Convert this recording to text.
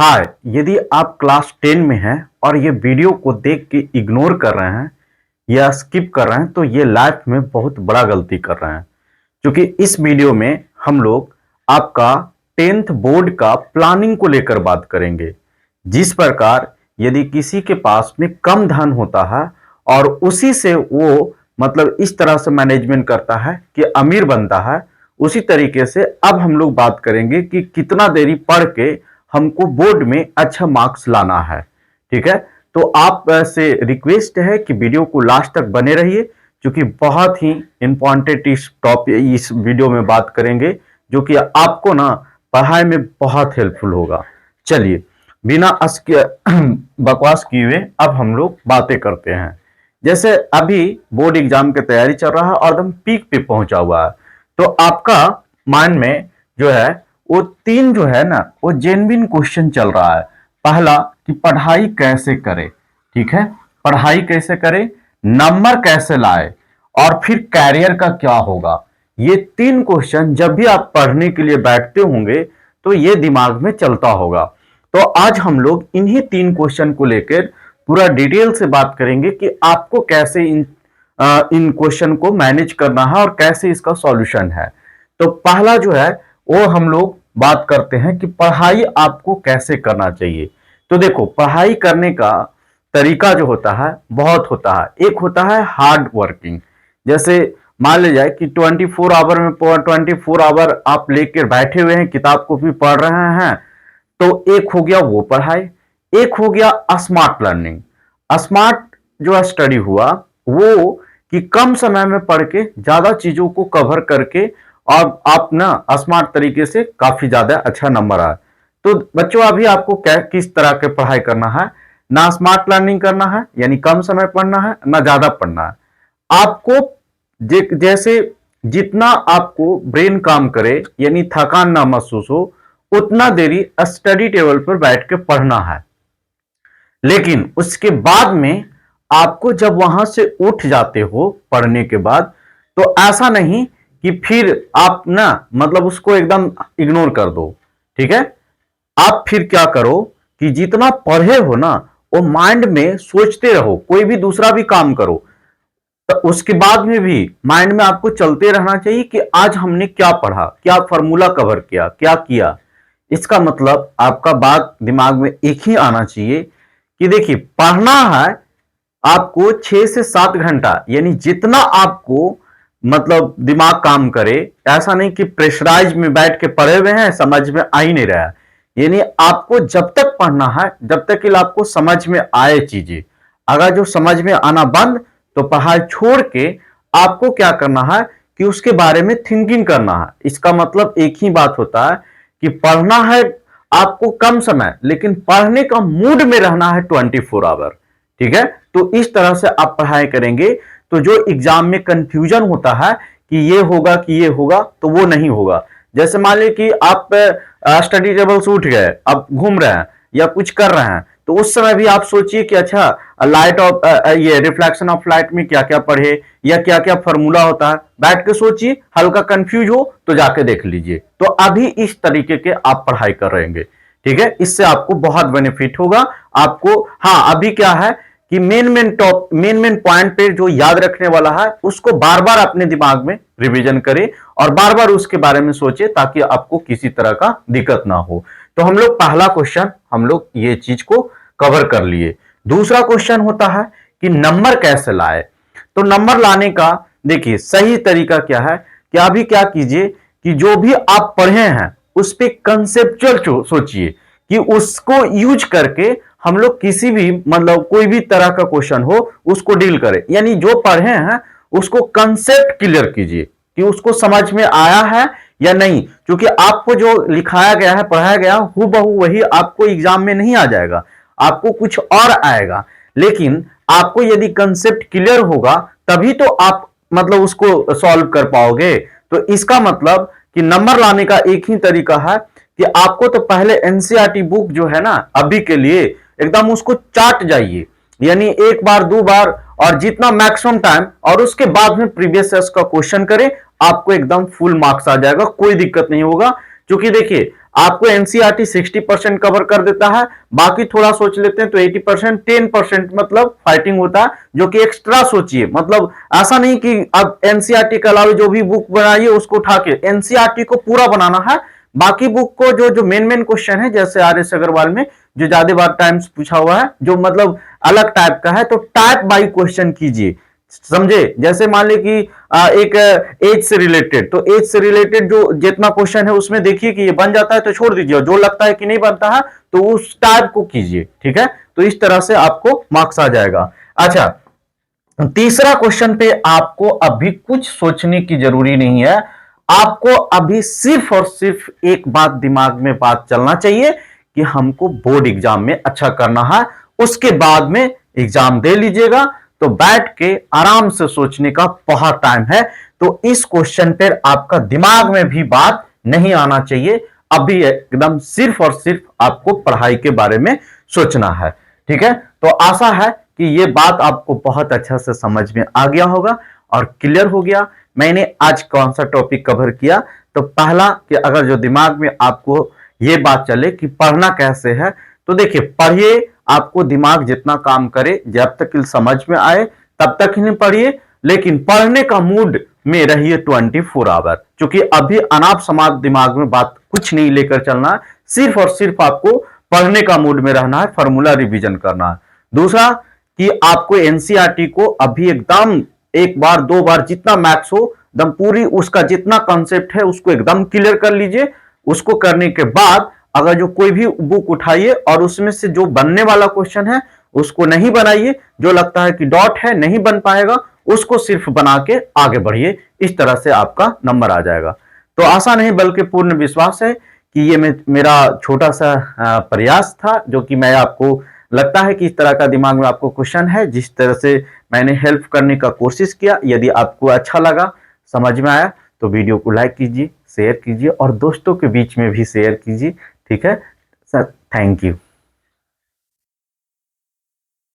हाय, यदि आप क्लास 10 में हैं और ये वीडियो को देख के इग्नोर कर रहे हैं या स्किप कर रहे हैं तो ये लाइफ में बहुत बड़ा गलती कर रहे हैं। क्योंकि इस वीडियो में हम लोग आपका 10th बोर्ड का प्लानिंग को लेकर बात करेंगे। जिस प्रकार यदि किसी के पास में कम धन होता है और उसी से वो मतलब इस तरह से मैनेजमेंट करता है कि अमीर बनता है, उसी तरीके से अब हम लोग बात करेंगे कि कितना देरी पढ़ के हमको बोर्ड में अच्छा मार्क्स लाना है। ठीक है, तो आप से रिक्वेस्ट है कि वीडियो को लास्ट तक बने रहिए, क्योंकि बहुत ही इंपॉर्टेंट इस टॉपिक इस वीडियो में बात करेंगे जो कि आपको ना पढ़ाई में बहुत हेल्पफुल होगा। चलिए बिना बकवास किए हुए अब हम लोग बातें करते हैं। जैसे अभी बोर्ड एग्जाम की तैयारी चल रहा है और एकदम पीक पे पहुंचा हुआ है, तो आपका माइंड में जो है वो तीन जो है ना वो जेन्युइन क्वेश्चन चल रहा है। पहला कि पढ़ाई कैसे करे, ठीक है, पढ़ाई कैसे करे, नंबर कैसे लाए और फिर कैरियर का क्या होगा। ये तीन क्वेश्चन जब भी आप पढ़ने के लिए बैठते होंगे तो ये दिमाग में चलता होगा। तो आज हम लोग इन्हीं तीन क्वेश्चन को लेकर पूरा डिटेल से बात करेंगे कि आपको कैसे इन क्वेश्चन को मैनेज करना है और कैसे इसका सॉल्यूशन है। तो पहला जो है वो हम लोग बात करते हैं कि पढ़ाई आपको कैसे करना चाहिए। तो देखो, पढ़ाई करने का तरीका जो होता है बहुत होता है। एक होता है हार्ड वर्किंग, जैसे मान ले जाए कि 24 आवर में 24 आवर आप लेकर बैठे हुए हैं, किताब को भी पढ़ रहे हैं, तो एक हो गया वो पढ़ाई। एक हो गया स्मार्ट लर्निंग। स्मार्ट जो स्टडी हुआ वो कि कम समय में पढ़ के ज्यादा चीजों को कवर करके और आप ना स्मार्ट तरीके से काफी ज्यादा अच्छा नंबर आए। तो बच्चों अभी आपको क्या किस तरह के पढ़ाई करना है, ना स्मार्ट लर्निंग करना है यानी कम समय पढ़ना है, ना ज्यादा पढ़ना है। आपको जैसे जितना आपको ब्रेन काम करे यानी थकान ना महसूस हो, उतना देरी स्टडी टेबल पर बैठ के पढ़ना है। लेकिन उसके बाद में आपको जब वहां से उठ जाते हो पढ़ने के बाद, तो ऐसा नहीं कि फिर आप ना मतलब उसको एकदम इग्नोर कर दो। ठीक है, आप फिर क्या करो कि जितना पढ़े हो ना वो माइंड में सोचते रहो, कोई भी दूसरा भी काम करो तो उसके बाद में भी माइंड में आपको चलते रहना चाहिए कि आज हमने क्या पढ़ा, क्या फॉर्मूला कवर किया, क्या किया। इसका मतलब आपका बात दिमाग में एक ही आना चाहिए कि देखिए पढ़ना है आपको 6 से 7 घंटा, यानी जितना आपको मतलब दिमाग काम करे। ऐसा नहीं कि प्रेशराइज में बैठ के पढ़े हुए हैं, समझ में आ ही नहीं रहा है। यानी आपको जब तक पढ़ना है जब तक कि आपको समझ में आए चीजें। अगर जो समझ में आना बंद, तो पढ़ाई छोड़ के आपको क्या करना है कि उसके बारे में थिंकिंग करना है। इसका मतलब एक ही बात होता है कि पढ़ना है आपको कम समय, लेकिन पढ़ने का मूड में रहना है 24 आवर। ठीक है, तो इस तरह से आप पढ़ाई करेंगे तो जो एग्जाम में कंफ्यूजन होता है कि ये होगा कि ये होगा, तो वो नहीं होगा। जैसे मान लीजिए कि आप स्टडी टेबल से उठ गए, अब घूम रहे हैं या कुछ कर रहे हैं, तो उस समय भी आप सोचिए कि अच्छा लाइट ऑफ ये रिफ्लेक्शन ऑफ लाइट में क्या क्या पढ़े या क्या क्या फॉर्मूला होता है, बैठ के सोचिए। हल्का कंफ्यूज हो तो जाके देख लीजिए। तो अभी इस तरीके के आप पढ़ाई कर रहेंगे। ठीक है, इससे आपको बहुत बेनिफिट होगा। आपको हाँ अभी क्या है कि मेन पॉइंट पे जो याद रखने वाला है उसको बार बार अपने दिमाग में रिवीजन करें और बार बार उसके बारे में सोचे, ताकि आपको किसी तरह का दिक्कत ना हो। तो हम लोग पहला क्वेश्चन हम लोग ये चीज को कवर कर लिए। दूसरा क्वेश्चन होता है कि नंबर कैसे लाए। तो नंबर लाने का देखिए सही तरीका क्या है कि अभी क्या कीजिए कि जो भी आप पढ़े हैं उस पर कंसेप्चुअल सोचिए कि उसको यूज करके हम लोग किसी भी मतलब कोई भी तरह का क्वेश्चन हो उसको डील करें। यानी जो पढ़े हैं उसको कंसेप्ट क्लियर कीजिए कि उसको समझ में आया है या नहीं, क्योंकि आपको जो लिखाया गया है पढ़ाया गया हूबहू वही आपको एग्जाम में नहीं आ जाएगा, आपको कुछ और आएगा। लेकिन आपको यदि कंसेप्ट क्लियर होगा तभी तो आप मतलब उसको सॉल्व कर पाओगे। तो इसका मतलब कि नंबर लाने का एक ही तरीका है कि आपको तो पहले एनसीईआरटी बुक जो है ना अभी के लिए एकदम उसको चाट जाइए, यानी एक बार दो बार और जितना मैक्सिमम टाइम, और उसके बाद में प्रीवियस ईयर्स का क्वेश्चन करें, आपको एकदम फुल मार्क्स आ जाएगा, कोई दिक्कत नहीं होगा। क्योंकि देखिए आपको एनसीईआरटी 60% कवर कर देता है, बाकी थोड़ा सोच लेते हैं तो 80%, 10% मतलब फाइटिंग होता है, जो कि एक्स्ट्रा सोचिए। मतलब ऐसा नहीं कि अब एनसीईआरटी के अलावा जो भी बुक बनाइए उसको उठा के, एनसीईआरटी को पूरा बनाना है। बाकी बुक को जो मेन मेन क्वेश्चन है, जैसे आर.एस. अग्रवाल में जो ज्यादा बार टाइम्स पूछा हुआ है, जो मतलब अलग टाइप का है, तो टाइप बाई क्वेश्चन कीजिए, समझे। जैसे मान ली कि एक एज से रिलेटेड, तो एज से रिलेटेड जो जितना क्वेश्चन है उसमें देखिए कि ये बन जाता है तो छोड़ दीजिए, जो लगता है कि नहीं बनता है तो उस टाइप को कीजिए, ठीक है। तो इस तरह से आपको मार्क्स आ जाएगा। अच्छा, तीसरा क्वेश्चन पे आपको अभी कुछ सोचने की जरूरी नहीं है। आपको अभी सिर्फ और सिर्फ एक बात दिमाग में बात चलना चाहिए कि हमको बोर्ड एग्जाम में अच्छा करना है, उसके बाद में एग्जाम दे लीजिएगा। तो बैठ के आराम से सोचने का बहुत टाइम है। तो इस क्वेश्चन पर आपका दिमाग में भी बात नहीं आना चाहिए। अभी एकदम सिर्फ और सिर्फ आपको पढ़ाई के बारे में सोचना है, ठीक है। तो आशा है कि ये बात आपको बहुत अच्छा से समझ में आ गया होगा और क्लियर हो गया। मैंने आज कौन सा टॉपिक कवर किया, तो पहला कि अगर जो दिमाग में आपको ये बात चले कि पढ़ना कैसे है, तो देखिए पढ़िए, आपको दिमाग जितना काम करे, जब तक समझ में आए तब तक ही नहीं पढ़िए, लेकिन पढ़ने का मूड में रहिए 24 आवर। क्योंकि अभी अनाप समाप्त दिमाग में बात कुछ नहीं लेकर चलना है, सिर्फ और सिर्फ आपको पढ़ने का मूड में रहना है, फॉर्मूला रिवीजन करना है। दूसरा कि आपको एनसीईआरटी को अभी एकदम एक बार दो बार जितना मैथ्स हो, एकदम पूरी उसका जितना कॉन्सेप्ट है उसको एकदम क्लियर कर लीजिए। उसको करने के बाद अगर जो कोई भी बुक उठाइए और उसमें से जो बनने वाला क्वेश्चन है उसको नहीं बनाइए, जो लगता है कि डॉट है नहीं बन पाएगा उसको सिर्फ बना के आगे बढ़िए। इस तरह से आपका नंबर आ जाएगा। तो आशा नहीं बल्कि पूर्ण विश्वास है कि ये मेरा छोटा सा प्रयास था, जो कि मैं आपको लगता है कि इस तरह का दिमाग में आपको क्वेश्चन है, जिस तरह से मैंने हेल्प करने का कोशिश किया। यदि आपको अच्छा लगा, समझ में आया, तो वीडियो को लाइक कीजिए, शेयर कीजिए और दोस्तों के बीच में भी शेयर कीजिए, ठीक है सर। Thank you.